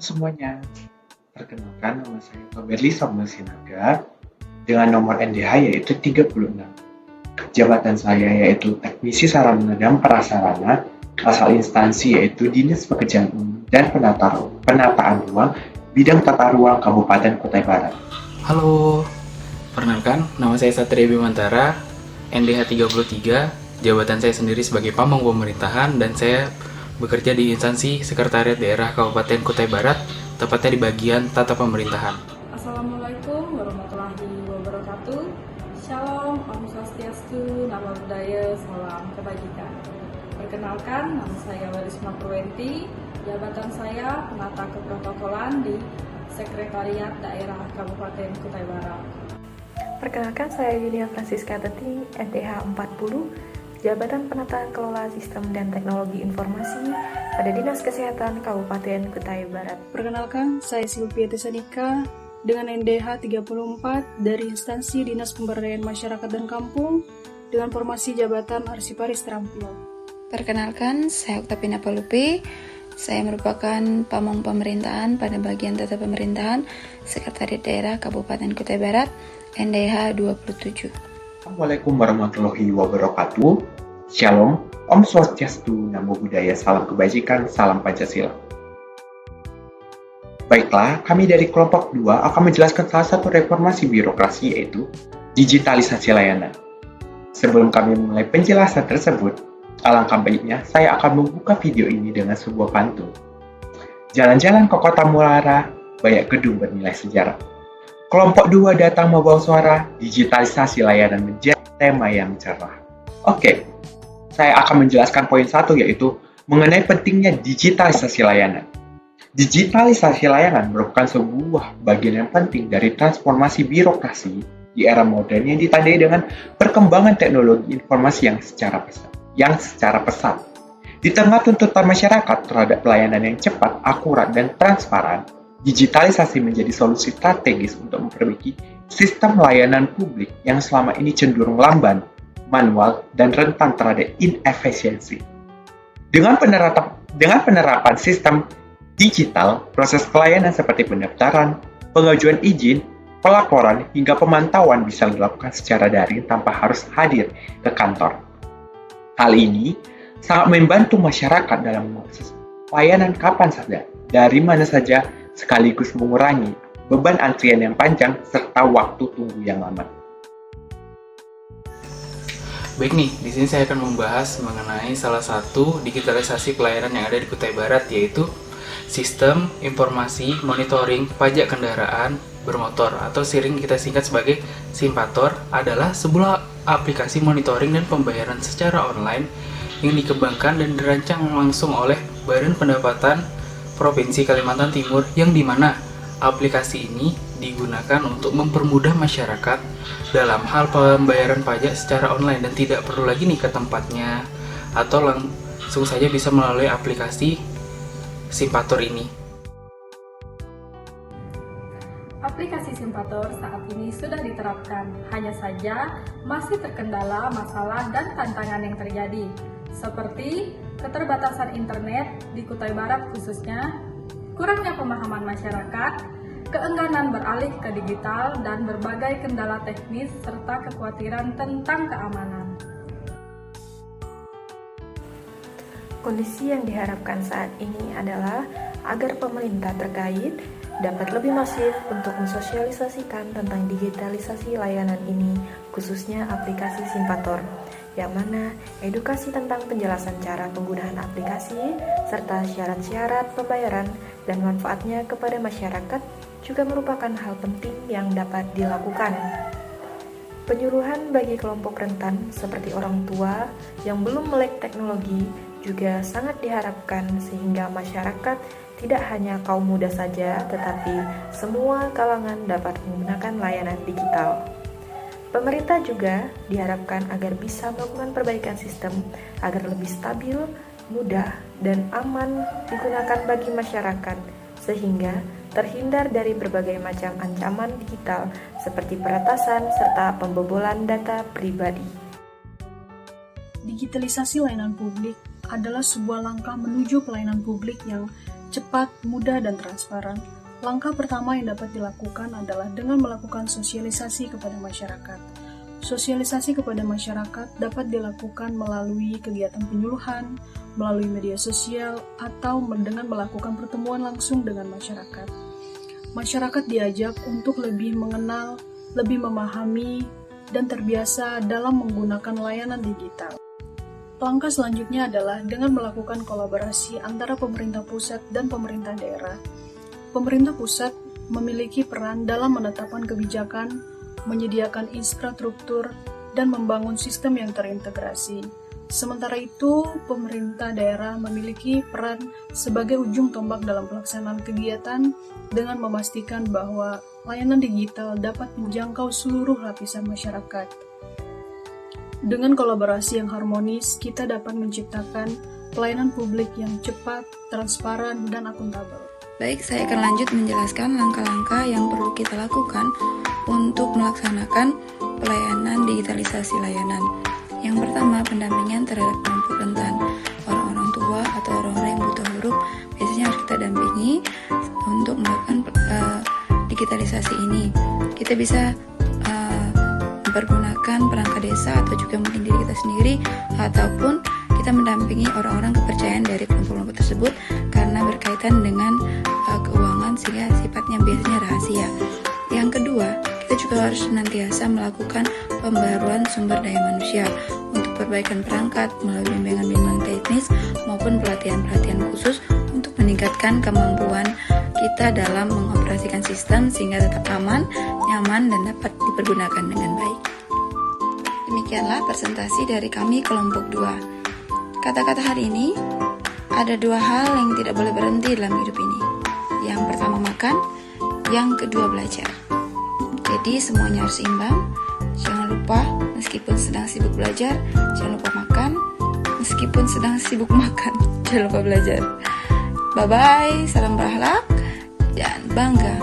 semuanya, perkenalkan nama saya Toberli Samuel Sinaga dengan nomor NDH yaitu 36. Jabatan saya yaitu Teknisi Sarana dan Prasarana, asal instansi yaitu Dinas Pekerjaan Umum dan Penataan Ruang, Bidang Tata Ruang Kabupaten Kutai Barat. Halo, perkenalkan nama saya Satria Bimantara, NDH 33, jabatan saya sendiri sebagai pamong pemerintahan dan saya bekerja di instansi Sekretariat Daerah Kabupaten Kutai Barat, tepatnya di bagian tata pemerintahan. Assalamualaikum warahmatullahi wabarakatuh. Shalom, Om Swastiastu, Namo Buddhaya, Salam Kebajikan. Perkenalkan, nama saya Warisma Purwenti, jabatan saya penata keprotokolan di Sekretariat Daerah Kabupaten Kutai Barat. Perkenalkan, saya Yulia Francisca Teting, NDH 40, Jabatan Penata Kelola Sistem dan Teknologi Informasi pada Dinas Kesehatan Kabupaten Kutai Barat. Perkenalkan, saya Silvia Tesanika dengan NDH 34 dari instansi Dinas Pemberdayaan Masyarakat dan Kampung dengan formasi jabatan Arsiparis Terampil. Perkenalkan, saya Oktapina Palupi. Saya merupakan pamong pemerintahan pada bagian tata pemerintahan Sekretariat Daerah Kabupaten Kutai Barat, NDH 27. Assalamualaikum warahmatullahi wabarakatuh. Shalom, Om Swastiastu, Namo Buddhaya, Salam Kebajikan, Salam Pancasila. Baiklah, kami dari kelompok 2 akan menjelaskan salah satu reformasi birokrasi yaitu digitalisasi layanan. Sebelum kami mulai penjelasan tersebut, alangkah baiknya saya akan membuka video ini dengan sebuah pantun. Jalan-jalan ke kota Muara, banyak gedung bernilai sejarah. Kelompok 2 datang membawa suara, digitalisasi layanan menjadi tema yang cerah. Oke, saya akan menjelaskan poin 1 yaitu mengenai pentingnya digitalisasi layanan. Digitalisasi layanan merupakan sebuah bagian yang penting dari transformasi birokrasi di era modern yang ditandai dengan perkembangan teknologi informasi yang secara pesat. Di tengah tuntutan masyarakat terhadap pelayanan yang cepat, akurat, dan transparan, digitalisasi menjadi solusi strategis untuk memperbaiki sistem layanan publik yang selama ini cenderung lamban, manual, dan rentan terhadap inefisiensi. Dengan penerapan sistem digital, proses pelayanan seperti pendaftaran, pengajuan izin, pelaporan, hingga pemantauan bisa dilakukan secara daring tanpa harus hadir ke kantor. Hal ini sangat membantu masyarakat dalam mengakses pelayanan kapan saja, dari mana saja, sekaligus mengurangi beban antrian yang panjang serta waktu tunggu yang lama. Baik nih, di sini saya akan membahas mengenai salah satu digitalisasi pelayanan yang ada di Kutai Barat, yaitu Sistem Informasi Monitoring Pajak Kendaraan Bermotor atau sering kita singkat sebagai Simpator adalah sebuah aplikasi monitoring dan pembayaran secara online yang dikembangkan dan dirancang langsung oleh Badan Pendapatan Provinsi Kalimantan Timur, yang dimana aplikasi ini digunakan untuk mempermudah masyarakat dalam hal pembayaran pajak secara online dan tidak perlu lagi nih ke tempatnya atau langsung saja bisa melalui aplikasi Simpator ini. Aplikasi Simpator saat ini sudah diterapkan, hanya saja masih terkendala masalah dan tantangan yang terjadi, seperti keterbatasan internet di Kutai Barat khususnya, kurangnya pemahaman masyarakat, keengganan beralih ke digital, dan berbagai kendala teknis serta kekhawatiran tentang keamanan. Kondisi yang diharapkan saat ini adalah agar pemerintah terkait dapat lebih masif untuk mensosialisasikan tentang digitalisasi layanan ini, khususnya aplikasi Simpator, yang mana edukasi tentang penjelasan cara penggunaan aplikasi, serta syarat-syarat pembayaran dan manfaatnya kepada masyarakat juga merupakan hal penting yang dapat dilakukan. Penyuluhan bagi kelompok rentan seperti orang tua yang belum melek teknologi juga sangat diharapkan sehingga masyarakat tidak hanya kaum muda saja, tetapi semua kalangan dapat menggunakan layanan digital. Pemerintah juga diharapkan agar bisa melakukan perbaikan sistem agar lebih stabil, mudah, dan aman digunakan bagi masyarakat, sehingga terhindar dari berbagai macam ancaman digital seperti peretasan serta pembobolan data pribadi. Digitalisasi layanan publik adalah sebuah langkah menuju pelayanan publik yang cepat, mudah, dan transparan. Langkah pertama yang dapat dilakukan adalah dengan melakukan sosialisasi kepada masyarakat. Sosialisasi kepada masyarakat dapat dilakukan melalui kegiatan penyuluhan, melalui media sosial, atau dengan melakukan pertemuan langsung dengan masyarakat. Masyarakat diajak untuk lebih mengenal, lebih memahami, dan terbiasa dalam menggunakan layanan digital. Langkah selanjutnya adalah dengan melakukan kolaborasi antara pemerintah pusat dan pemerintah daerah. Pemerintah pusat memiliki peran dalam menetapkan kebijakan, menyediakan infrastruktur, dan membangun sistem yang terintegrasi. Sementara itu, pemerintah daerah memiliki peran sebagai ujung tombak dalam pelaksanaan kegiatan dengan memastikan bahwa layanan digital dapat menjangkau seluruh lapisan masyarakat. Dengan kolaborasi yang harmonis, kita dapat menciptakan pelayanan publik yang cepat, transparan, dan akuntabel. Baik, saya akan lanjut menjelaskan langkah-langkah yang perlu kita lakukan untuk melaksanakan pelayanan digitalisasi layanan. Yang pertama, pendampingan terhadap kelompok rentan, orang-orang tua atau orang-orang yang buta huruf biasanya harus kita dampingi untuk melakukan digitalisasi ini. Kita bisa mempergunakan perangkat desa atau juga mungkin diri kita sendiri, ataupun kita mendampingi orang-orang kepercayaan dari kelompok-kelompok tersebut karena berkaitan dengan keuangan sehingga sifatnya biasanya rahasia. Yang kedua, kita juga harus senantiasa melakukan pembaruan sumber daya manusia untuk perbaikan perangkat melalui bimbingan-bimbingan teknis maupun pelatihan-pelatihan khusus untuk meningkatkan kemampuan kita dalam mengoperasikan sistem sehingga tetap aman, nyaman, dan dapat dipergunakan dengan baik. Demikianlah presentasi dari kami kelompok 2. Kata-kata hari ini, ada 2 hal yang tidak boleh berhenti dalam hidup ini. Yang pertama makan, yang kedua belajar. Jadi semuanya harus seimbang. Jangan lupa meskipun sedang sibuk belajar, jangan lupa makan. Meskipun sedang sibuk makan, jangan lupa belajar. Bye-bye, salam berakhlak, dan bangga